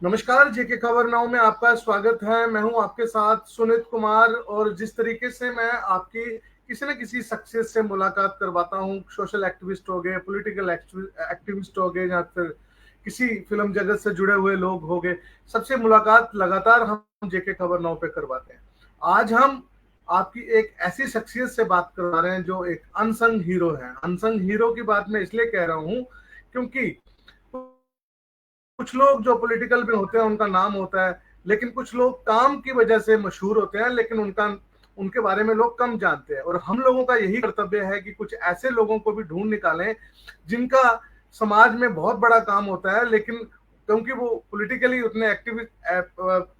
नमस्कार, जेके खबर नाउ में आपका स्वागत है। मैं हूं आपके साथ सुनीत कुमार। और जिस तरीके से मैं आपकी किसी न किसी शख्सियत से मुलाकात करवाता हूं, सोशल एक्टिविस्ट हो गए, पॉलिटिकल एक्टिविस्ट हो गए, या फिर किसी फिल्म जगत से जुड़े हुए लोग हो गए, सबसे मुलाकात लगातार हम जेके खबर नाउ पे करवाते हैं। आज हम आपकी एक ऐसी शख्सियत से बात करवा रहे हैं जो एक अनसंग हीरो है। अनसंग हीरो की बात मैं इसलिए कह रहा हूं क्योंकि कुछ लोग जो पॉलिटिकल में होते हैं उनका नाम होता है, लेकिन कुछ लोग काम की वजह से मशहूर होते हैं, लेकिन उनके बारे में लोग कम जानते हैं। और हम लोगों का यही कर्तव्य है कि कुछ ऐसे लोगों को भी ढूंढ निकालें जिनका समाज में बहुत बड़ा काम होता है, लेकिन क्योंकि वो पॉलिटिकली उतने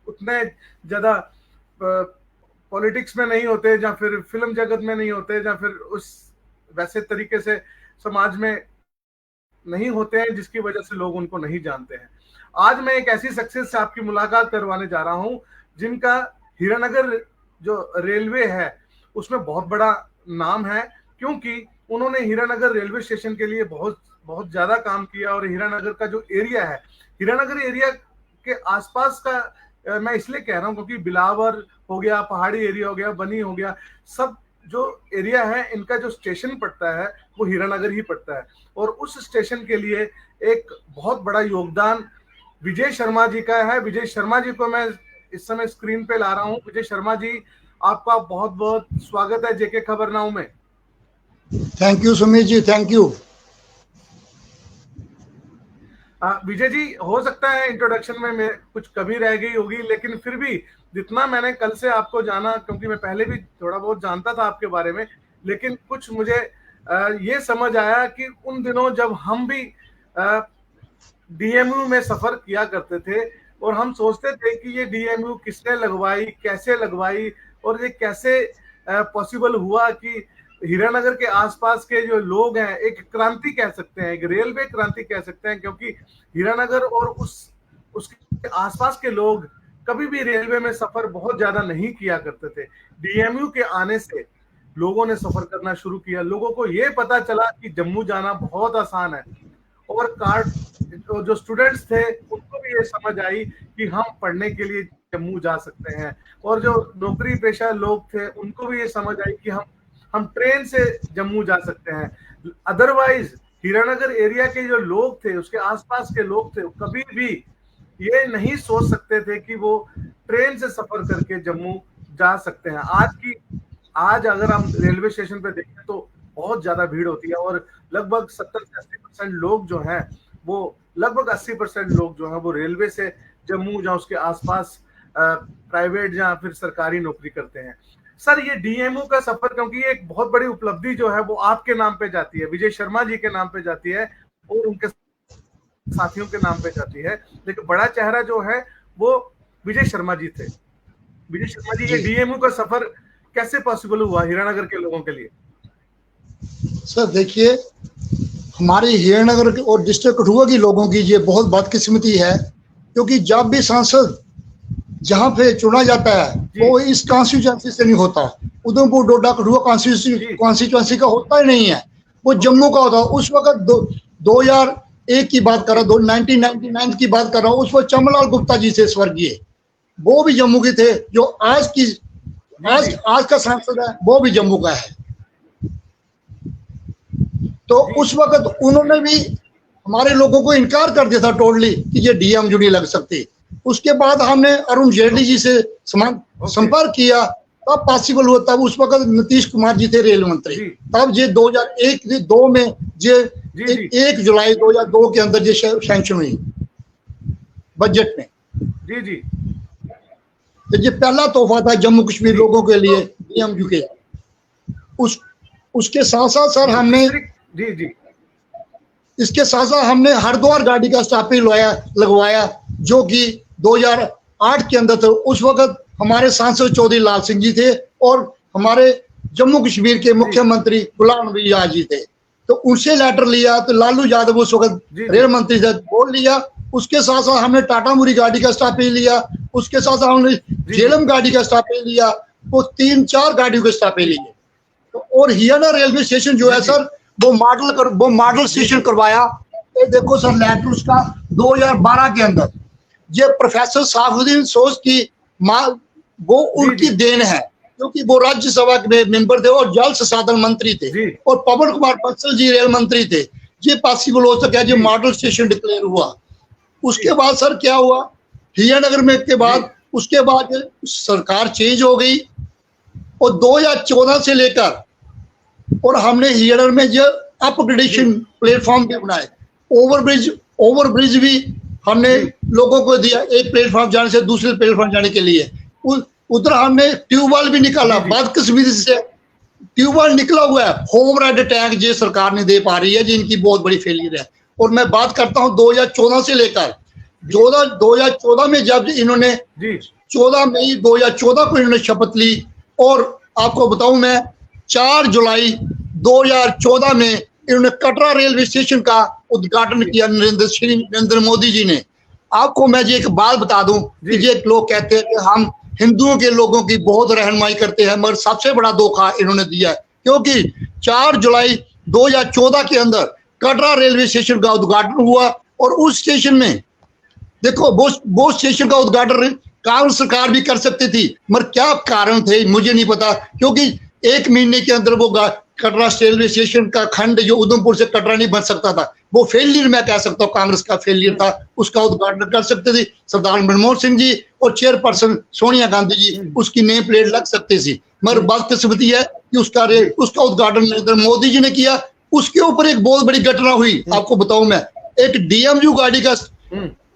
उतने ज्यादा पॉलिटिक्स में नहीं होते, या फिर फिल्म जगत में नहीं होते, या फिर उस वैसे तरीके से समाज में नहीं होते हैं, जिसकी वजह से लोग उनको नहीं जानते हैं। आज मैं एक ऐसी शख्सियत से आपकी मुलाकात करवाने जा रहा हूं जिनका हीरानगर जो रेलवे है उसमें बहुत बड़ा नाम है, क्योंकि उन्होंने हीरानगर रेलवे स्टेशन के लिए बहुत बहुत ज्यादा काम किया। और हीरानगर का जो एरिया है, हीरानगर एरिया के आसपास का मैं इसलिए कह रहा हूं क्योंकि बिलावर हो गया, पहाड़ी एरिया हो गया, बनी हो गया, सब जो एरिया है इनका जो स्टेशन पड़ता है वो हीरानगर ही पड़ता है। और उस स्टेशन के लिए एक बहुत बड़ा योगदान विजय शर्मा जी का है। विजय शर्मा जी को मैं इस समय स्क्रीन पे ला रहा हूं। विजय शर्मा जी, आपका बहुत बहुत स्वागत है जेके खबर नाउ में। Thank you Sumit ji, thank you. Vijay ji, हो सकता है इंट्रोडक्शन में कुछ कमी रह गई होगी, लेकिन फिर भी जितना मैंने कल से आपको जाना, क्योंकि मैं पहले भी थोड़ा बहुत जानता था आपके बारे में, लेकिन कुछ मुझे ये समझ आया कि उन दिनों जब हम भी डीएमयू में सफर किया करते थे और हम सोचते थे कि ये डीएमयू किसने लगवाई, कैसे लगवाई, और ये कैसे पॉसिबल हुआ कि हीरानगर के आसपास के जो लोग हैं एक क्रांति कह सकते हैं, एक रेलवे क्रांति कह सकते हैं, क्योंकि हीरानगर और उसके आसपास के लोग कभी भी रेलवे में सफर बहुत ज्यादा नहीं किया करते थे। डीएमयू के आने से लोगों ने सफर करना शुरू किया। लोगों को ये पता चला कि जम्मू जाना बहुत आसान है, और जो स्टूडेंट्स थे उनको भी ये समझ आई कि हम पढ़ने के लिए जम्मू जा सकते हैं, और जो नौकरी पेशा लोग थे उनको भी ये समझ आई कि हम ट्रेन से जम्मू जा सकते हैं। अदरवाइज हीरानगर एरिया के जो लोग थे, उसके आसपास के लोग थे, कभी भी ये नहीं सोच सकते थे कि वो ट्रेन से सफर करके जम्मू जा सकते हैं। आज अगर हम रेलवे स्टेशन पे देखें तो बहुत ज्यादा भीड़ होती है, और लगभग 70 से 80% लोग जो हैं वो रेलवे से जम्मू या उसके आसपास प्राइवेट या फिर सरकारी नौकरी करते हैं। सर, ये डीएमयू का सफर, क्योंकि ये एक बहुत बड़ी उपलब्धि जो है वो आपके नाम पे जाती है, विजय शर्मा जी के नाम पे जाती है और उनके साथियों के नाम पे जाती है, लेकिन बड़ा चेहरा जो है वो विजय शर्मा जी थे। विजय शर्मा जी, ये डीएमयू का सफर कैसे पॉसिबल हुआ हीरानगर के लोगों के लिए? सर देखिए, हमारे हीरानगर और डिस्ट्रिक्ट कठुआ के लोगों की ये बहुत बदकिस्मती है, क्योंकि जब भी सांसद जहाँ पे चुना जाता है वो इस कॉन्स्टिट्यूएंसी से नहीं होता। उधमपुर डोडा कठुआ कॉन्स्टिट्यूएंसी का होता ही नहीं है, वो जम्मू का होता है। उस वक्त 2001 की बात कर रहा हूँ, 1999 की बात कर रहा हूँ। उस वक्त चमनलाल गुप्ता जी थे स्वर्गीय, वो भी जम्मू के थे। जो आज का सांसद है वो भी जम्मू का है। तो उस वक्त उन्होंने भी हमारे लोगों को इनकार कर दिया था टोटली कि ये डीएमयू नहीं लग सकती। उसके बाद हमने अरुण जेटली जी से संपर्क किया, तब पॉसिबल हुआ। तब उस वक्त नीतीश कुमार जी थे रेल मंत्री। तब ये 2001-2 में ये 1 जुलाई 2002 के अंदर ये सैंक्शन हुई बजट में। तो ये पहला तोहफा था जम्मू कश्मीर लोगों के लिए डीएमयू के। उसके साथ साथ सर हमने इसके साथ साथ हमने हरिद्वार गाड़ी का स्टॉपेज लगवाया, जो कि 2008 के अंदर था। उस वक्त हमारे सांसद चौधरी लाल सिंह जी थे और हमारे जम्मू कश्मीर के मुख्यमंत्री गुलाम नबी आजाद जी थे। तो उनसे लेटर लिया, तो लालू यादव उस वक्त रेल मंत्री थे, बोल लिया। उसके साथ साथ हमने टाटा मुरी गाड़ी का स्टॉपेज लिया, उसके साथ साथ हमने झेलम गाड़ी का स्टॉपेज लिया। वो 3-4 गाड़ियों के स्टॉपेज लिए। तो और हियाना रेलवे स्टेशन जो है सर, वो मॉडल स्टेशन करवाया। ये देखो सर, लेटर उसका 2012 के अंदर ये प्रोफेसर साफुद्दीन सोज की माँ, वो उनकी देन है, क्योंकि वो राज्यसभा के मेंबर थे और जल संसाधन मंत्री थे, और पवन कुमार बंसल जी रेल मंत्री थे। ये पॉसिबल हो सका, जो मॉडल स्टेशन डिक्लेयर हुआ। उसके बाद सर क्या हुआ, हीरानगर में के बाद उसके बाद सरकार चेंज हो गई, और 2014 से लेकर और हमने हीरानगर में जो अपग्रेडेशन प्लेटफॉर्म भी बनाए, ओवरब्रिज भी हमने लोगों को दिया, एक प्लेटफॉर्म जाने से दूसरे प्लेटफॉर्म जाने के लिए। उधर हमने ट्यूबवेल भी निकाला, बदकिस्मती से ट्यूबवेल निकला हुआ है, होमरेड टैंक जो सरकार ने दे पा रही है, जिनकी बहुत बड़ी फेलियर है। और मैं बात करता हूं 2014 से लेकर 2014 में जब इन्होंने 14 मई 2014 को इन्होंने शपथ ली, और आपको बताऊं मैं 4 जुलाई 2014 में इन्होंने कटरा रेलवे स्टेशन का उद्घाटन किया नरेंद्र मोदी जी ने। आपको मैं ये एक बात बता दूं कि ये लोग कहते हैं कि हम हिंदुओं के लोगों की बहुत रहनुमाई करते हैं, मगर सबसे बड़ा धोखा इन्होंने दिया है, क्योंकि 4 जुलाई 2014 के अंदर कटरा रेलवे स्टेशन का उद्घाटन हुआ, और उस स्टेशन में देखो वो स्टेशन का उद्घाटन कांग्रेस सरकार भी कर सकती थी, मगर क्या कारण थे मुझे नहीं पता, क्योंकि 1 महीने के अंदर वो कटरा रेलवे स्टेशन का खंड जो उधमपुर से कटरा नहीं बन सकता था, वो फेलियर मैं कह सकता हूँ, कांग्रेस का फेलियर था। उसका उद्घाटन कर सकते थे सरदार मनमोहन सिंह जी और चेयरपर्सन सोनिया गांधी जी, उसकी नेम प्लेट लग सकती थी, मगर बदकिस्मती है कि उसका उद्घाटन नरेंद्र मोदी जी ने किया। उसके ऊपर एक बहुत बड़ी घटना हुई, आपको बताऊं मैं, एक DMU गाड़ी का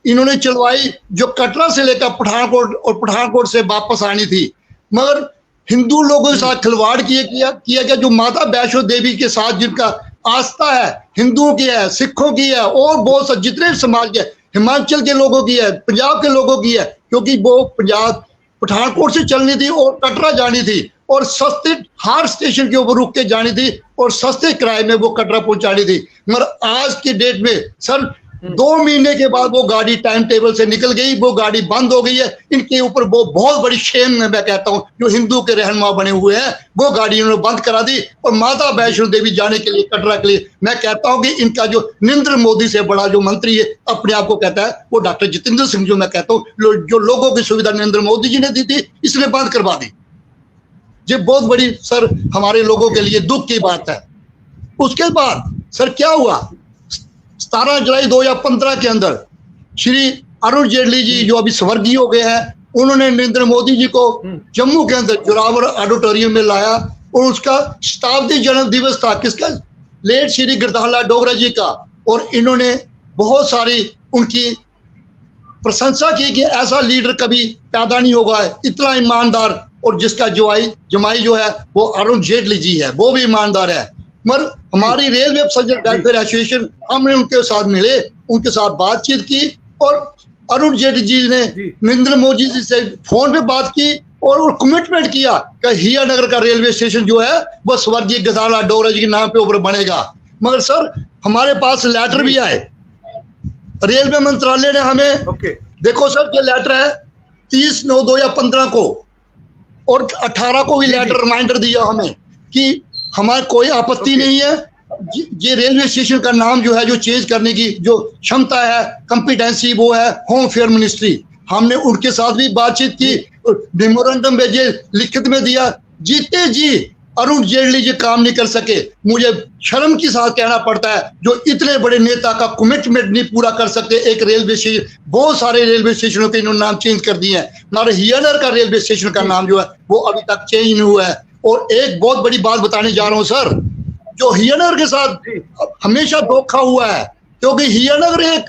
इन्होंने चलवाई जो कटरा से लेकर पठानकोट और पठानकोट से वापस आनी थी, मगर हिंदू लोगों के साथ खिलवाड़ किया गया। जो माता वैष्णो देवी के साथ जिनका आस्था है, हिंदुओं की है, सिखों की है, और बहुत सा जितने समाज के, हिमाचल के लोगों की है, पंजाब के लोगों की है, क्योंकि वो पंजाब पठानकोट से चलनी थी और कटरा जानी थी, और सस्ते हर स्टेशन के ऊपर रुक के जानी थी, और सस्ते किराए में वो कटरा पहुंचानी थी। मगर आज की डेट में सर 2 महीने के बाद वो गाड़ी टाइम टेबल से निकल गई, वो गाड़ी बंद हो गई है। इनके ऊपर वो बहुत बड़ी शेम है, मैं कहता हूँ, जो हिंदू के रहनुमा बने हुए हैं, वो गाड़ी इन्होंने बंद करा दी, और माता वैष्णो देवी जाने के लिए कटरा के लिए मैं कहता हूँ कि इनका जो नरेंद्र मोदी से बड़ा जो मंत्री है अपने आप को कहता है, वो डॉक्टर जितेंद्र सिंह, जो मैं कहता हूँ जो लोगों की सुविधा नरेंद्र मोदी जी ने दी थी, इसने बंद करवा दी। ये बहुत बड़ी सर हमारे लोगों के लिए दुख की बात है। उसके बाद सर क्या हुआ, 17 जुलाई 2015 के अंदर श्री अरुण जेटली जी, जो अभी स्वर्गीय हो गए हैं, उन्होंने नरेंद्र मोदी जी को जम्मू के अंदर जोरावर ऑडिटोरियम में लाया, और उसका शताब्दी जन्म दिवस था किसका, लेट श्री गिरधारी लाल डोगरा जी का, और इन्होंने बहुत सारी उनकी प्रशंसा की कि ऐसा लीडर कभी पैदा नहीं होगा, इतना ईमानदार, और जिसका जमाई जो है वो अरुण जेटली जी है, वो भी ईमानदार है। मगर हमारी रेलवे पैसेंजर वेलफेयर एसोसिएशन, हमने उनके साथ मिले, उनके साथ बातचीत की, और अरुण जेटली जी ने नरेंद्र मोदी जी से फोन पे बात की, और कमिटमेंट किया कि हीरानगर का रेलवे स्टेशन जो है वो स्वर्गीय गिरधारी लाल डोगरा जी के नाम पे ऊपर बनेगा। मगर सर हमारे पास लेटर भी आए, रेलवे मंत्रालय ने हमें देखो सर, ये लेटर है 30/9/2015 को, और 18 को भी लेटर रिमाइंडर दिया हमें कि हमारे कोई आपत्ति नहीं है, ये रेलवे स्टेशन का नाम जो है, जो चेंज करने की जो क्षमता है, कंपिटेंसी, वो है होम अफेयर मिनिस्ट्री। हमने उनके साथ भी बातचीत की, मेमोरेंडम भेजे, लिखित में दिया। जीते जी अरुण जेटली जी काम नहीं कर सके। मुझे शर्म के साथ कहना पड़ता है, जो इतने बड़े नेता का कमिटमेंट नहीं पूरा कर सकते। एक रेलवे स्टेशन, बहुत सारे रेलवे स्टेशनों के इन्होंने नाम चेंज कर दिए हैं, हमारे हीरानगर का रेलवे स्टेशन का नाम जो है वो अभी तक चेंज नहीं हुआ है। और एक बहुत बड़ी बात बताने जा रहा हूँ सर, जो हीरानगर के साथ हमेशा धोखा हुआ है, क्योंकि हीरानगर एक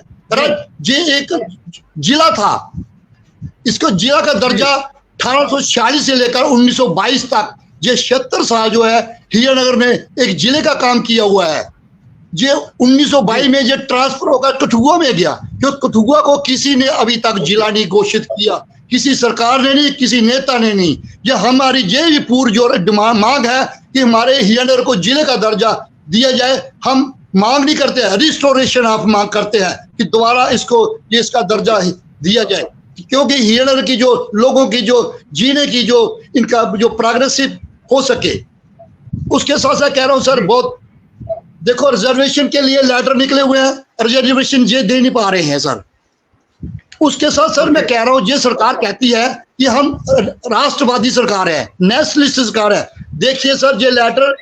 जिला था, इसको जिला का दर्जा 1846 से लेकर 1922 तक, ये 76 साल जो है हीरानगर ने एक जिले का काम किया हुआ है। ये 1922 में ये ट्रांसफर होकर कठुआ में गया, क्योंकि कठुआ को किसी ने अभी तक जिला नहीं घोषित किया, किसी सरकार ने नहीं, किसी नेता ने नहीं। ये हमारी ये पूरी जो मांग है कि हमारे हीरानगर को जिले का दर्जा दिया जाए। हम मांग नहीं करते हैं, रिस्टोरेशन ऑफ मांग करते हैं कि दोबारा इसका दर्जा दिया जाए, क्योंकि हीरानगर की जो लोगों की जो जीने की जो इनका जो प्रोग्रेसिव हो सके। उसके साथ साथ कह रहा हूँ सर, बहुत देखो रिजर्वेशन के लिए लेटर निकले हुए हैं, रिजर्वेशन ये दे नहीं पा रहे हैं सर। उसके साथ सर मैं कह रहा हूँ, ये सरकार कहती है कि हम राष्ट्रवादी सरकार है, नेशनलिस्ट सरकार है। देखिए सर, ये लेटर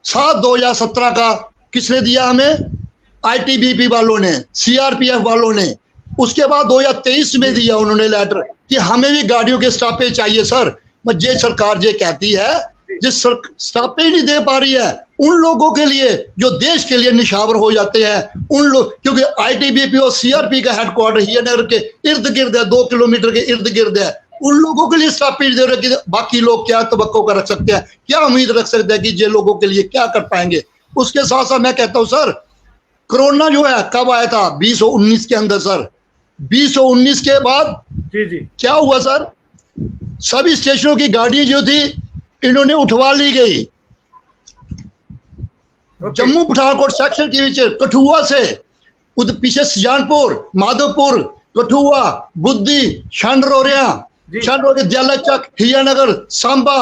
7/2017 का किसने दिया हमें? आईटीबीपी वालों ने, सीआरपीएफ वालों ने। उसके बाद 2023 में दिया उन्होंने लेटर कि हमें भी गाड़ियों के स्टॉपेज चाहिए सर। ये सरकार ये कहती है, जिस स्टॉपेज नहीं दे पा रही है उन लोगों के लिए जो देश के लिए निशावर हो जाते हैं, उन लोग, क्योंकि आईटीबीपी और सीआरपी का हेडक्वार्टर हीरानगर के इर्द गिर्द है, 2 किलोमीटर के इर्द गिर्द है। उन लोगों के लिए स्टॉपेज दे रहे कि बाकी लोग क्या तवक्को कर रख सकते हैं, क्या उम्मीद रख सकते हैं कि ये लोगों के लिए क्या कर पाएंगे। उसके साथ साथ मैं कहता हूं सर, कोरोना जो है कब आया था? 2019 के अंदर सर। 2019 के बाद जी क्या हुआ सर? सभी स्टेशनों की गाड़ी जो थी इन्होंने उठवा ली गई। जम्मू पठानकोट सेक्शन के बीच कठुआ से पीछे सुजानपुर, माधोपुर, कठुआ, बुद्धि, छंडरोरिया, दयालचक, हीरानगर, सांबा,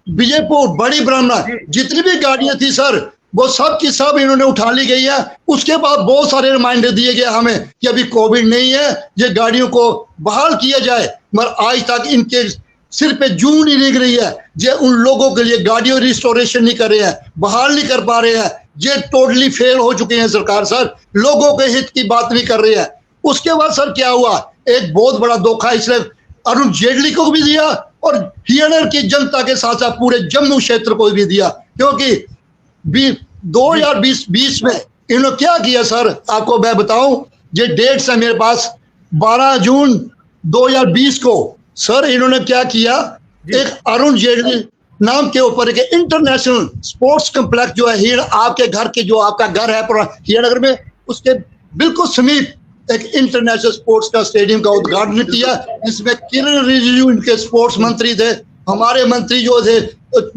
विजयपुर, बड़ी ब्राह्मणा, जितनी भी गाड़ियां थी सर वो सब की सब इन्होंने उठा ली गई है। उसके बाद बहुत सारे रिमाइंडर दिए गए हमें कि अभी कोविड नहीं है, ये गाड़ियों को बहाल किया जाए, मगर आज तक इनके सिर पे जूं नहीं निकल रही है। ये उन लोगों के लिए गाड़ियों रिस्टोरेशन नहीं कर रहे हैं, बहाल नहीं कर पा रहे हैं। ये टोटली फेल हो चुके हैं सरकार सर, लोगों के हित की बात नहीं कर रही है। उसके बाद सर क्या हुआ? एक बहुत बड़ा धोखा इसने अरुण जेटली को भी दिया और हीरानगर की जनता के साथ साथ पूरे जम्मू क्षेत्र को भी दिया, क्योंकि 2020 में इन्होंने क्या किया सर, आपको मैं बताऊं, ये डेट्स है मेरे पास। 12 जून 2020 को सर इन्होंने क्या किया, एक अरुण जेटली नाम के ऊपर एक इंटरनेशनल स्पोर्ट्स कॉम्प्लेक्स जो है आपके घर के, जो आपका घर है हीरानगर में, उसके बिल्कुल समीप एक इंटरनेशनल स्पोर्ट्स का स्टेडियम का उद्घाटन किया, जिसमें किरण रिजिजू इनके स्पोर्ट्स मंत्री थे, हमारे मंत्री जो थे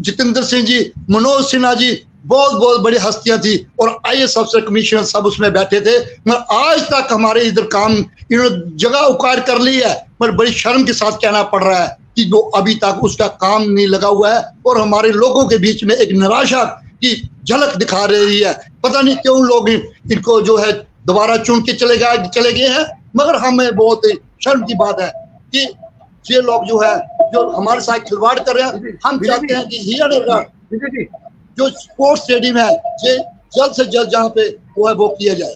जितेंद्र सिंह जी, मनोज सिन्हा जी, बहुत बड़ी हस्तियां थी, और आईएएस अफसर कमिश्नर सब उसमें बैठे थे। मगर आज तक हमारे इधर काम इन्होंने जगह उकार कर ली है, पर बड़ी शर्म के साथ कहना पड़ रहा है कि वो अभी तक उसका काम नहीं लगा हुआ है, और हमारे लोगों के बीच में एक निराशा की झलक दिखा रही है। पता नहीं क्यों लोग इनको जो है दोबारा चुन के चले गए हैं। मगर हमें बहुत शर्म की बात है कि ये लोग जो है जो हमारे साथ खिलवाड़ कर रहे हैं। हम चाहते हैं कि हीरानगर जो स्पोर्ट्स स्टेडियम है ये जल्द से जल्द जहाँ पे वो है वो किया जाए।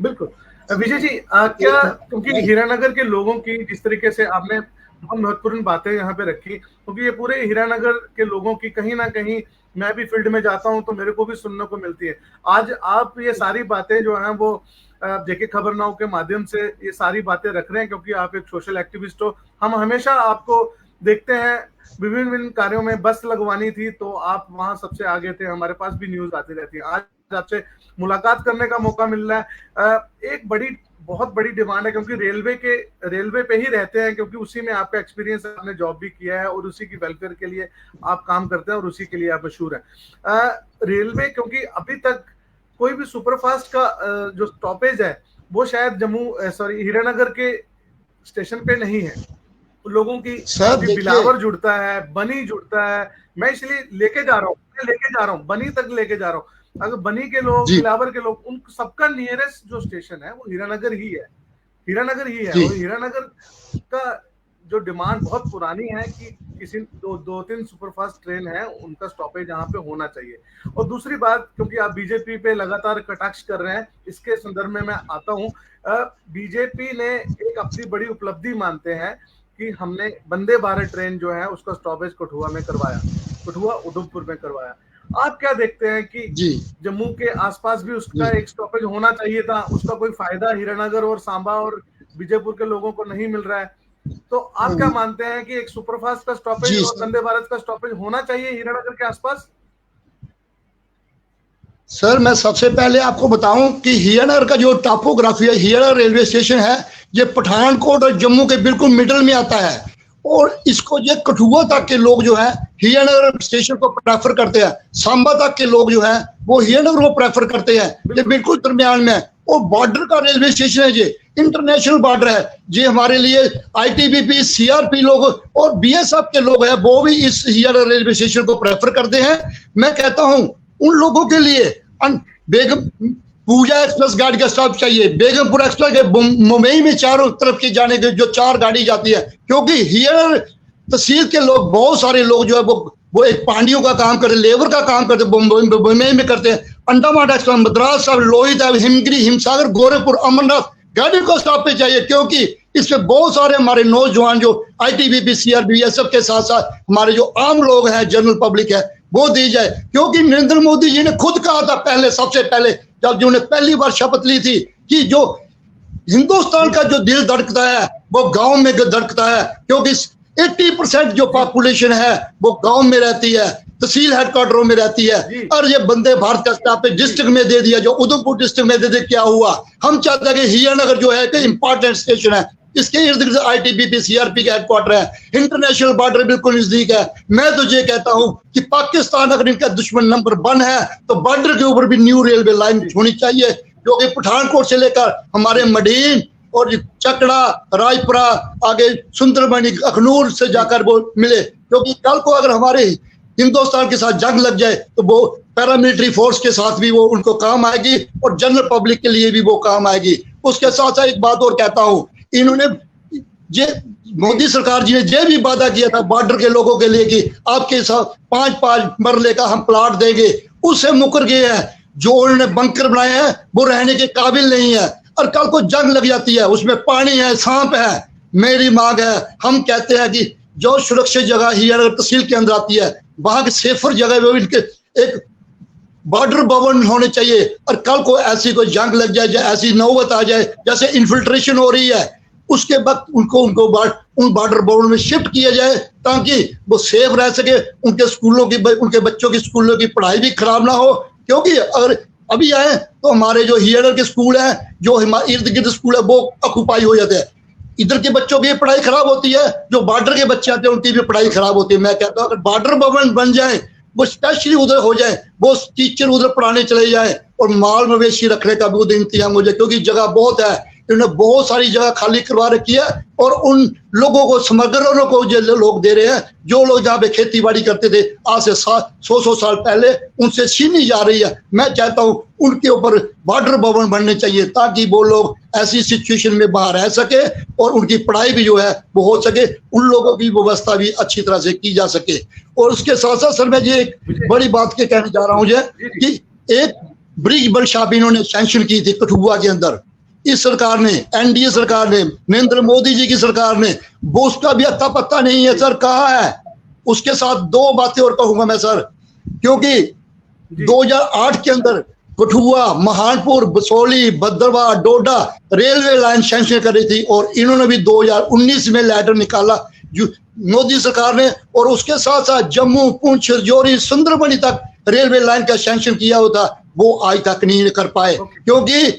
बिल्कुल विजय जी, क्या क्योंकि हीरानगर के लोगों की जिस तरीके से आपने बहुत महत्वपूर्ण बातें यहाँ पे रखी, क्योंकि ये पूरे हीरानगर के लोगों की कहीं ना कहीं, मैं भी फील्ड में जाता हूँ तो मेरे को भी सुनने को मिलती है। आज आप ये सारी बातें जो हैं वो जेके खबर नाउ के माध्यम से ये सारी बातें रख रहे हैं, क्योंकि आप एक सोशल एक्टिविस्ट हो। हम हमेशा आपको देखते हैं विभिन्न कार्यों में। बस लगवानी थी तो आप वहां सबसे आगे थे, हमारे पास भी न्यूज आती रहती है। आज आपसे मुलाकात करने का मौका मिल रहा है। एक बहुत बड़ी डिमांड है, क्योंकि रेलवे पे ही रहते हैं, क्योंकि उसी में आपका एक्सपीरियंस है, आपने जॉब भी किया है और उसी की वेलफेयर के लिए आप काम करते हैं और उसी के लिए आप मशहूर हैं। रेलवे, क्योंकि अभी तक कोई भी सुपरफास्ट का जो स्टॉपेज है वो शायद हीरानगर के स्टेशन पे नहीं है। लोगों की बिलावर जुड़ता है, बनी जुड़ता है। मैं इसलिए लेके जा रहा हूँ बनी तक लेके जा रहा हूँ। अगर बनी के लोग, बिलावर के लोग, उन सबका नियरेस्ट जो स्टेशन है वो हीरानगर ही है। और हीरानगर का जो डिमांड बहुत पुरानी है कि किसी दो तीन सुपरफास्ट ट्रेन है, उनका स्टॉपेज यहाँ पे होना चाहिए। और दूसरी बात, क्योंकि आप बीजेपी पे लगातार कटाक्ष कर रहे हैं, इसके संदर्भ में मैं आता हूँ। बीजेपी ने एक अपनी बड़ी उपलब्धि मानते हैं कि हमने वंदे भारत ट्रेन जो है उसका स्टॉपेज कठुआ में करवाया, कठुआ उधमपुर में करवाया। आप क्या देखते हैं कि जम्मू के आसपास भी उसका एक स्टॉपेज होना चाहिए था, उसका कोई फायदा हीरानगर और सांबा और विजयपुर के लोगों को नहीं मिल रहा है, तो आप क्या मानते हैं कि एक सुपरफास्ट का स्टॉपेज और वंदे भारत का स्टॉपेज होना चाहिए हीरानगर के आसपास? सर मैं सबसे पहले आपको बताऊं कि हीरानगर का जो टॉपोग्राफी है, हीरानगर रेलवे स्टेशन है, ये पठानकोट और जम्मू के बिल्कुल मिडल में आता है, और इसको ये कठुआ तक के लोग जो है हीरानगर स्टेशन को प्रेफर करते हैं, सांबा तक के लोग जो है वो हीरानगर को प्रेफर करते हैं। ये बिल्कुल दरमियान में है, और बॉर्डर का रेलवे स्टेशन है, ये इंटरनेशनल बॉर्डर है। ये हमारे लिए आईटीबीपी, सीआरपी लोग और बीएसएफ के लोग हैं, वो भी इस हीरानगर रेलवे स्टेशन को प्रेफर करते हैं। मैं कहता हूं उन लोगों के लिए पूजा एक्सप्रेस गाड़ी का स्टॉप चाहिए, बेगमपुर एक्सप्रेस के मुंबई में चारों तरफ की जाने के जो 4 गाड़ी जाती है, क्योंकि हियर तहसील के लोग, बहुत सारे लोग जो है वो एक पांडियों का काम करते, लेबर का काम करते, मुंबई में करते हैं। अंडमान एक्सप्रेस, मद्रास, लोहित, हिमगिरी, हिमसागर, गोरखपुर, अमरनाथ गाड़ी को स्टॉप पे चाहिए, क्योंकि इसमें बहुत सारे हमारे नौजवान जो ITBP, CRB, ये सब के साथ साथ हमारे जो आम लोग हैं, जनरल पब्लिक है, वो दी जाए। क्योंकि नरेंद्र मोदी जी ने खुद कहा था पहले, सबसे पहले जब जिन्होंने पहली बार शपथ ली थी, कि जो हिंदुस्तान का जो दिल धड़कता है वो गांव में धड़कता है, क्योंकि 80% जो पॉपुलेशन है वो गांव में रहती है, तहसील हेडक्वार्टरों में रहती है। और ये वंदे भारत का स्टाफ डिस्ट्रिक्ट में दे दिया, जो उधमपुर डिस्ट्रिक्ट में दे दिया, क्या हुआ? हम चाहते हैं कि हीरानगर जो है कि इंपॉर्टेंट स्टेशन है, इसके इर्द गिर्द ITBP, CRP का हेडक्वार्टर है, इंटरनेशनल बॉर्डर बिल्कुल नजदीक है। मैं तो ये कहता हूं कि पाकिस्तान अगर इनका दुश्मन नंबर 1 है तो बॉर्डर के ऊपर भी न्यू रेलवे लाइन होनी चाहिए, जो कि पठानकोट से लेकर हमारे मडीन और चकड़ा, रायपुरा, आगे सुंदरबनी, अखनूर से जाकर वो मिले। क्योंकि कल को अगर हमारे हिंदुस्तान के साथ जंग लग जाए तो वो पैरामिलिट्री फोर्स के साथ भी वो उनको काम आएगी और जनरल पब्लिक के लिए भी वो काम आएगी। उसके साथ साथ एक बात और कहता हूं, इन्होंने जे मोदी सरकार जी ने ये भी वादा किया था बॉर्डर के लोगों के लिए कि आपके साथ 5-5 मरले का हम प्लाट देंगे, उससे मुकर गए हैं। जो उन्होंने बंकर बनाए हैं वो रहने के काबिल नहीं है, और कल को जंग लग जाती है, उसमें पानी है, सांप है। मेरी मांग है, हम कहते हैं कि जो सुरक्षित जगह ही अगर तहसील के अंदर आती है, वहां की सेफर जगह में इनके एक बॉर्डर भवन होने चाहिए। और कल को ऐसी कोई जंग लग जाए, ऐसी नौबत आ जाए, जैसे इन्फिल्ट्रेशन हो रही है, उसके वक्त उनको उन बॉर्डर भवन में शिफ्ट किया जाए, ताकि वो सेफ रह सके, उनके स्कूलों की, उनके बच्चों की स्कूलों की पढ़ाई भी खराब ना हो। क्योंकि अगर अभी आए तो हमारे जो हियर के स्कूल है, जो इर्द गिर्द स्कूल है, वो ऑक्यूपाई हो जाते हैं। इधर के बच्चों की पढ़ाई खराब होती है, जो बॉर्डर के बच्चे आते हैं उनकी भी पढ़ाई खराब होती है। मैं कहता हूँ अगर बॉर्डर भवन बन जाए, वो स्पेशली उधर हो जाए, वो टीचर उधर पढ़ाने चले जाए, और माल मवेशी रखने का भी उधर इंतजाम हो जाए, क्योंकि जगह बहुत है। इन्होंने बहुत सारी जगह खाली करवा रखी है, और उन लोगों को, स्मगलरों को जो लोग दे रहे हैं, जो लोग जहाँ पे खेती बाड़ी करते थे आज से 100 साल पहले, उनसे छीनी जा रही है। मैं चाहता हूँ उनके ऊपर बॉर्डर भवन बनने चाहिए, ताकि वो लोग ऐसी सिचुएशन में बाहर रह सके और उनकी पढ़ाई भी जो है वो हो सके, उन लोगों की व्यवस्था भी अच्छी तरह से की जा सके। और उसके साथ साथ सर, मैं ये एक बड़ी बात के कहने जा रहा हूँ कि एक ब्रिज वर्कशॉप इन्होंने सैंक्शन की थी कठुआ के अंदर, इस सरकार ने, NDA सरकार ने, नरेंद्र मोदी जी की सरकार ने, वो उसका भी अता पत्ता नहीं है सर, कहाँ है? उसके साथ 2 बातें और कहूंगा मैं सर, क्योंकि 2008 के अंदर कठुआ, महानपुर, बसोली, भद्रवाह, डोडा रेलवे लाइन सैंक्शन कर रही थी, और इन्होंने भी 2019 में लेटर निकाला जो मोदी सरकार ने, और उसके साथ साथ जम्मू, पुंछ, राजौरी, सुंदरबनी तक रेलवे लाइन का सैंक्शन किया होता, वो आज तक नहीं कर पाए। क्योंकि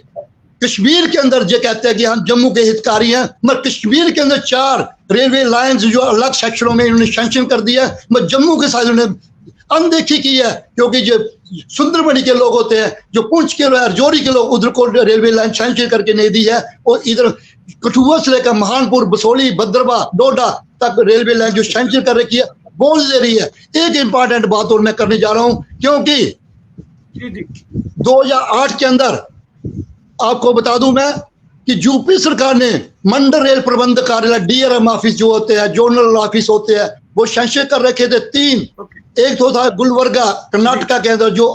कश्मीर के अंदर जो कहते हैं कि हम जम्मू के हितकारी हैं, मगर कश्मीर के अंदर 4 रेलवे लाइंस जो अलग सेक्शनों में इन्होंने सैंक्शन कर दिया, मगर जम्मू के साथ उन्होंने अनदेखी की है। क्योंकि जो सुंदरबनी के लोग होते हैं, जो पुंछ के, राजौरी के लोग, उधर को रेलवे लाइन सैंक्शन करके नहीं दी है, और इधर कठुआ से लेकर महानपुर, बसोली, भद्रवाह, डोडा तक रेलवे लाइन जो सैंक्शन कर रखी है वो दे रही है। एक इंपॉर्टेंट बात और मैं करने जा रहा हूँ, क्योंकि 2008 के अंदर आपको बता दूं मैं कि यूपी सरकार ने मंडल रेल प्रबंध कार्यालय, DRM ऑफिस जो होते हैं, जोनल ऑफिस होते हैं, वो सैंक्शन कर रखे थे 3। एक तो था गुलबर्गा कर्नाटका के अंदर, जो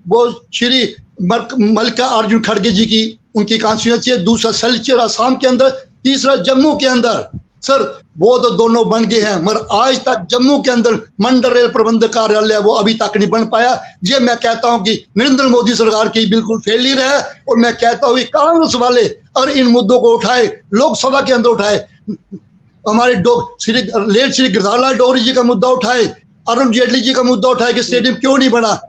वो श्री मल्लिकार्जुन खड़गे जी की उनकी कॉन्स्टिट्यूंसी है, दूसरा सिलचर असम के अंदर, तीसरा जम्मू के अंदर। सर वो तो दोनों बन गए हैं, मगर आज तक जम्मू के अंदर मंडल रेल प्रबंध कार्यालय वो अभी तक नहीं बन पाया। ये मैं कहता हूं कि नरेंद्र मोदी सरकार की बिल्कुल फेलियर है, और मैं कहता हूं कि कांग्रेस वाले और इन मुद्दों को उठाए, लोकसभा के अंदर उठाए, हमारे लेट श्री गिरधारीलाल डोगरी जी का मुद्दा उठाए, अरुण जेटली जी का मुद्दा उठाया कि स्टेडियम क्यों नहीं बना।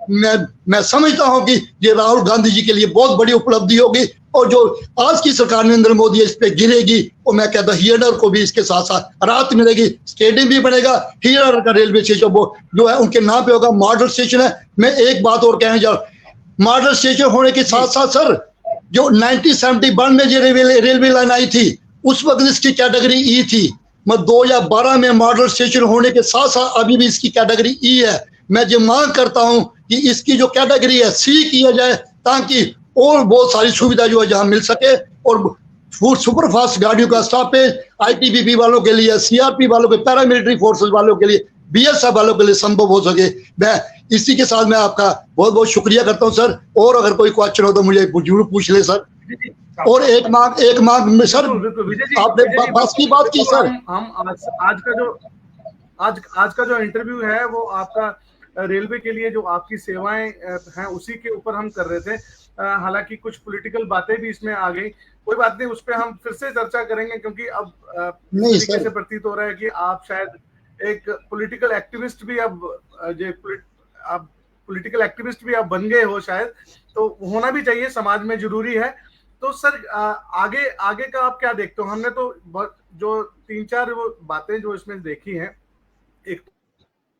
मैं समझता हूं कि ये राहुल गांधी जी के लिए बहुत बड़ी उपलब्धि होगी, और जो आज की सरकार नरेंद्र मोदी इस पे गिरेगी, और मैं कहता हूं हियरनगर को भी इसके साथ साथ राहत मिलेगी, स्टेडियम भी बनेगा, हियरनगर का रेलवे स्टेशन वो जो है उनके नाम पे होगा, मॉडल स्टेशन है। मैं एक बात और कहने जा रहा हूं, मॉडल स्टेशन होने के साथ साथ सर, जो 1971 में जो रेलवे लाइन आई थी, उस वक्त इसकी कैटेगरी E थी, मैं 2012 में मॉडल स्टेशन होने के साथ साथ अभी भी इसकी कैटेगरी E है। मैं जो मांग करता हूं कि इसकी जो कैटेगरी है C किया जाए, ताकि और बहुत सारी सुविधा जो है जहाँ मिल सके, और सुपर फास्ट गाड़ियों का स्टॉपेज आईटीबीपी वालों के लिए, सीआरपी वालों के, पैरामिलिट्री फोर्सेस वालों के लिए, बीएसएफ वालों के लिए संभव हो सके। मैं इसी के साथ मैं आपका बहुत बहुत शुक्रिया करता हूं सर, और अगर कोई क्वेश्चन हो तो मुझे जरूर पूछ ले सर। और एक मांग में सर, आपने बस की बात की सर, हम आज का जो इंटरव्यू है वो आपका रेलवे के लिए जो आपकी सेवाएं हैं उसी के ऊपर हम कर रहे थे। हालांकि कुछ पॉलिटिकल बातें भी इसमें आ गई, कोई बात नहीं, उस पर हम फिर से चर्चा करेंगे, क्योंकि अब इस तरीके से प्रतीत हो रहा है कि आप शायद एक पॉलिटिकल एक्टिविस्ट भी अब पॉलिटिकल एक्टिविस्ट भी आप बन गए हो शायद, तो होना भी चाहिए, समाज में जरूरी है। तो सर आगे का आप क्या देखते हो? हमने तो जो 3-4 बातें जो इसमें देखी हैं, एक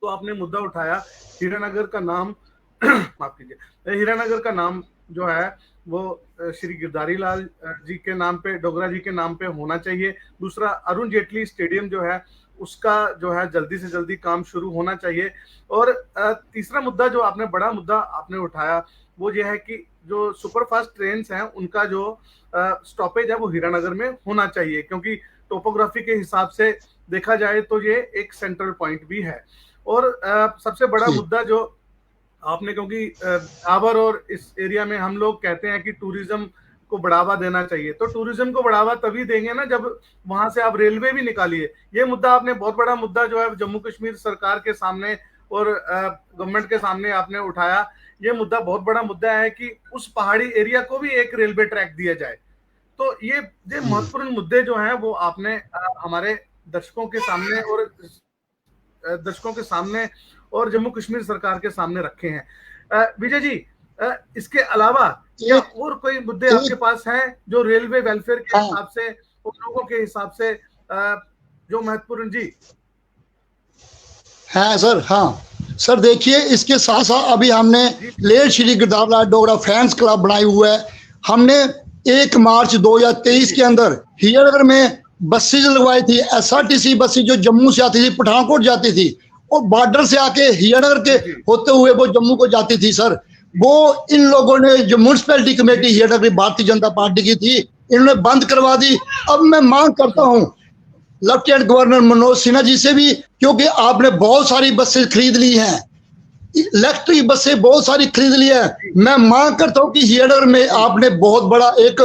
तो आपने मुद्दा उठाया हीरानगर का नाम माफ कीजिए, हीरानगर का नाम जो है वो श्री गिरधारी लाल जी के नाम पे, डोगरा जी के नाम पे होना चाहिए। दूसरा, अरुण जेटली स्टेडियम जो है उसका जो है जल्दी से जल्दी काम शुरू होना चाहिए। और तीसरा मुद्दा जो आपने, बड़ा मुद्दा आपने उठाया, वो ये है कि जो सुपरफास्ट ट्रेन हैं उनका जो स्टॉपेज है वो हीरानगर में होना चाहिए, क्योंकि टोपोग्राफी के हिसाब से देखा जाए तो ये एक सेंट्रल पॉइंट भी है। और सबसे बड़ा मुद्दा जो आपने, क्योंकि आवर और इस एरिया में हम लोग कहते हैं कि टूरिज्म को बढ़ावा देना चाहिए, तो टूरिज्म को बढ़ावा तभी देंगे ना जब वहां से आप रेलवे भी निकालिए। ये मुद्दा आपने, बहुत बड़ा मुद्दा जो है जम्मू कश्मीर सरकार के सामने और गवर्नमेंट के सामने आपने उठाया। ये मुद्दा बहुत बड़ा मुद्दा है कि उस पहाड़ी एरिया को भी एक रेलवे ट्रैक दिया जाए। तो ये महत्वपूर्ण मुद्दे जो हैं वो आपने हमारे दर्शकों के सामने और जम्मू कश्मीर सरकार के सामने रखे हैं। विजय जी, इसके अलावा क्या और कोई मुद्दे आपके पास हैं जो रेलवे वेलफेयर के हिसाब से और लोगों के हिसाब से जो महत्वपूर्ण? जी है सर। हाँ सर, देखिए इसके साथ साथ अभी हमने late Shri Girdhari Lal Dogra fans club बनाई हुआ है। हमने 1 मार्च 2023 के अंदर हीरानगर में बसेज लगवाई थी, एसआरटीसी बसेज जो जम्मू से आती थी, पठानकोट जाती थी, और बॉर्डर से आके हीरानगर के होते हुए वो जम्मू को जाती थी सर। वो इन लोगों ने, जो municipality committee Hiranagar Bharatiya Janata party की थी, इन्होंने बंद करवा दी। अब मैं मांग करता हूं लेफ्टिनेंट गवर्नर मनोज सिन्हा जी से भी, क्योंकि आपने बहुत सारी बसें खरीद ली हैं, इलेक्ट्रिक बसें बहुत सारी खरीद ली है। मैं मांग करता हूं कि हीरानगर में आपने बहुत बड़ा एक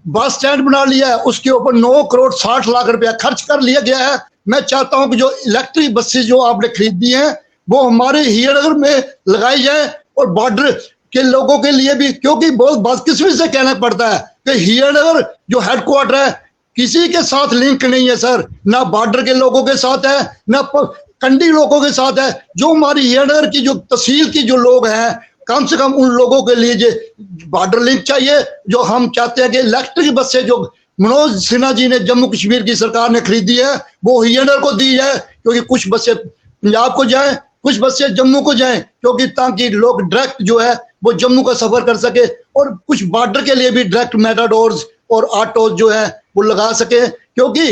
बस स्टैंड बना लिया है, उसके ऊपर 9 करोड़ 60 लाख रुपया खर्च कर लिया गया है। मैं चाहता हूं कि जो इलेक्ट्रिक बसें जो आपने खरीदी हैं वो हमारे हीरानगर में लगाई जाए, और बॉर्डर के लोगों के लिए भी, क्योंकि बहुत बदकिस्मती से कहना पड़ता है कि हीरानगर जो हेडक्वार्टर है किसी के साथ लिंक नहीं है सर, ना बॉर्डर के लोगों के साथ है, ना कंडी लोगों के साथ है। जो हमारी हीरानगर की जो तहसील की जो लोग हैं, कम से कम उन लोगों के लिए जो बॉर्डर लिंक चाहिए। जो हम चाहते हैं कि इलेक्ट्रिक बसें जो मनोज सिन्हा जी ने, जम्मू कश्मीर की सरकार ने खरीदी है, वो हीरानगर को दी जाए, क्योंकि कुछ बसें पंजाब को जाएं, कुछ बसें जम्मू को जाएं, क्योंकि ताकि लोग डायरेक्ट जो है वो जम्मू का सफर कर सके, और कुछ बॉर्डर के लिए भी डायरेक्ट मेटाडोर्स और ऑटो जो है वो लगा सके। क्योंकि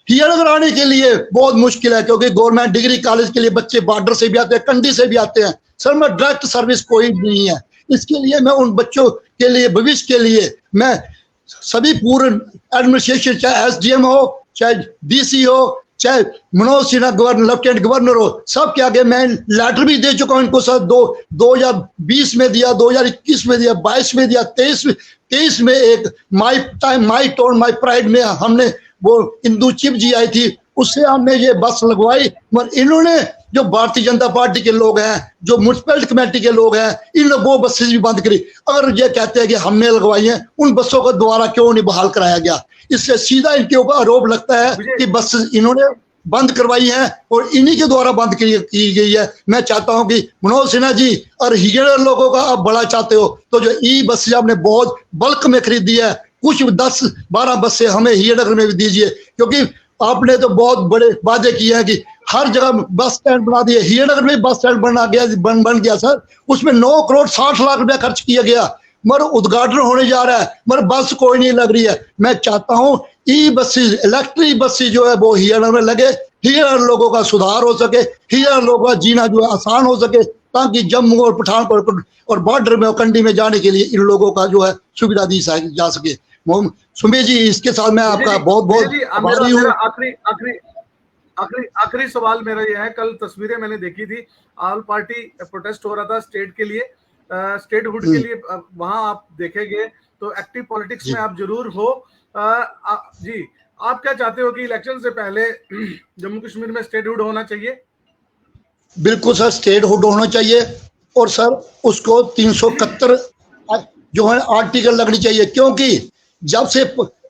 हीरानगर आने के लिए बहुत मुश्किल है, क्योंकि गवर्नमेंट डिग्री कॉलेज के लिए बच्चे बॉर्डर से भी आते हैं, कंडी से भी आते हैं सर। मैं डायरेक्ट सर्विस कोई नहीं है। इसके लिए मैं उन बच्चों के लिए, भविष्य के लिए, मैं सभी पूर्ण एडमिनिस्ट्रेशन, चाहे एसडीएम हो, चाहे डीसी हो, चाहे Manoj Sinha governor, lieutenant governor हो, सब के आगे मैं लेटर भी दे चुका हूं इनको सर। 2020 में दिया, 2021 में दिया, 22 में दिया, 23 में एक my time my tone my pride में हमने वो इंदू चिप जी आई थी, उससे हमने ये बस लगवाई। मगर इन्होंने, जो भारतीय जनता पार्टी के लोग हैं, जो म्युनिसिपैलिटी कमेटी के लोग हैं, इन वो बसेज भी बंद करी। अगर ये कहते हैं कि हमने लगवाई हैं, उन बसों को दोबारा क्यों नहीं बहाल कराया गया? इससे सीधा इनके ऊपर आरोप लगता है कि बस इन्होंने बंद करवाई है और इन्हीं के द्वारा बंद की गई है। मैं चाहता हूं कि मनोज सिन्हा जी और हीरानगर लोगों का आप बड़ा चाहते हो तो जो ई बस आपने बहुत बल्क में खरीदी है, कुछ 10-12 बसें हमें हीरानगर में भी दीजिए, क्योंकि आपने तो बहुत बड़े वादे किए हैं कि हर जगह बस स्टैंड बना दिए। हीरानगर में बस स्टैंड बन गया सर, उसमें 9 करोड़ 60 लाख रुपया खर्च किया गया, मगर उद्घाटन होने जा रहा है, मगर बस कोई नहीं लग रही है। मैं चाहता हूं ई बसेज, इलेक्ट्रिक बसेज जो है वो हीरानगर में लगे, हीरानगर लोगों का सुधार हो सके, हीरानगर लोगों का जीना जो है आसान हो सके। ताकि जम्मू और पठानकोट और बॉर्डर में और कंडी में जाने के लिए इन लोगों का जो है सुविधा दी जा सके। सुमेश जी, इसके साथ मैं आपका बहुत बहुत आभारी हूँ। आखिरी सवाल मेरा यह है, कल तस्वीरें मैंने देखी थी, ऑल पार्टी प्रोटेस्ट हो रहा था स्टेट के लिए, स्टेट हुड के लिए, वहां आप देखेंगे तो एक्टिव पॉलिटिक्स में आप जरूर हो। जी, आप क्या चाहते हो कि इलेक्शन से पहले जम्मू कश्मीर में स्टेट हुड होना चाहिए? बिल्कुल सर, स्टेट हुड होना चाहिए, और सर उसको 371 जो है आर्टिकल लगनी चाहिए, क्योंकि जब से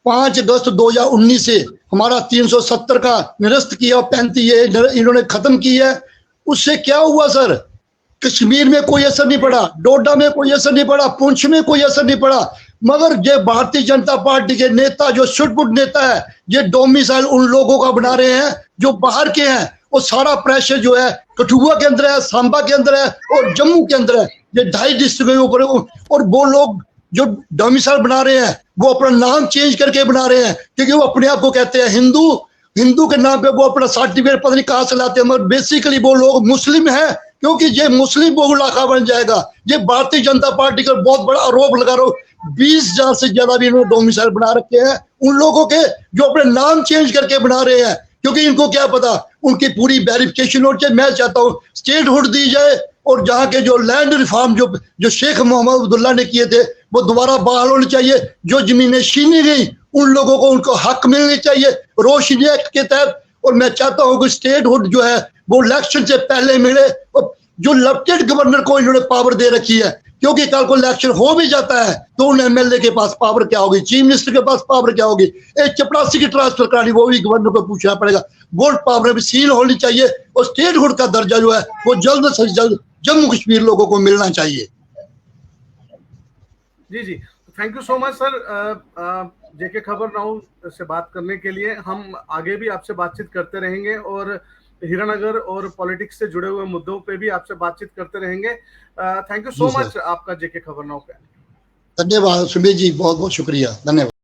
5 अगस्त 2019 से हमारा 370 का निरस्त किया, 35 इन्होंने खत्म किया है। उससे क्या हुआ सर? कश्मीर में कोई असर नहीं पड़ा, डोडा में कोई असर नहीं पड़ा, पुंछ में कोई असर नहीं पड़ा, मगर ये भारतीय जनता पार्टी के नेता जो छुटपुट नेता है, ये डोमिसाइल उन लोगों का बना रहे हैं जो बाहर के हैं। और सारा प्रेशर जो है कठुआ के अंदर है, सांबा के अंदर है और जम्मू के अंदर है, ये 2.5 डिस्ट्रिक्ट के ऊपर। और वो लोग जो डोमिसाइल बना रहे हैं वो अपना नाम चेंज करके बना रहे हैं, क्योंकि वो अपने आप को कहते हैं हिंदू, हिंदू के नाम पे वो अपना सर्टिफिकेट पता नहीं कहां से लाते हैं, मगर बेसिकली वो लोग मुस्लिम है, क्योंकि ये मुस्लिम बहुल इलाका बन जाएगा। ये भारतीय जनता पार्टी का बहुत बड़ा आरोप लगा रहा हूँ। 20,000 से ज्यादा भी इन्होंने डोमिसाइल बना रखे हैं उन लोगों के जो अपने नाम चेंज करके बना रहे हैं, क्योंकि इनको क्या पता, उनकी पूरी वेरिफिकेशन हो जाए। मैं चाहता हूँ स्टेट हुड दी जाए, और जहाँ के जो लैंड रिफॉर्म जो शेख मोहम्मद अब्दुल्ला ने किए थे वो दोबारा बहाल होने चाहिए। जो जमीनें छीनी गई उन लोगों को उनको हक मिलने चाहिए रोशनी एक्ट के तहत। और मैं चाहता हूँ कि स्टेट हुड जो है वो इलेक्शन से पहले मिले। और जो लेफ्टिनेंट गवर्नर को इन्होंने पावर दे रखी है, क्योंकि कल को इलेक्शन हो भी जाता है तो उन एमएलए के पास पावर क्या होगी, चीफ मिनिस्टर के पास पावर क्या होगी, एक चपरासी की ट्रांसफर करानी वो भी गवर्नर को पूछना पड़ेगा। वोट पावर भी सील होनी चाहिए, और स्टेट हुड का दर्जा जो है वो जल्द से जल्द जम्मू कश्मीर लोगों को मिलना चाहिए। जी जी, thank you so much sir, JK खबर नाउ से बात करने के लिए। हम आगे भी आपसे बातचीत करते रहेंगे और हीरानगर और पॉलिटिक्स से जुड़े हुए मुद्दों पे भी आपसे बातचीत करते रहेंगे। थैंक यू सो मच आपका जेके खबर नाउ पे। धन्यवाद सुमेश जी, बहुत बहुत शुक्रिया, धन्यवाद।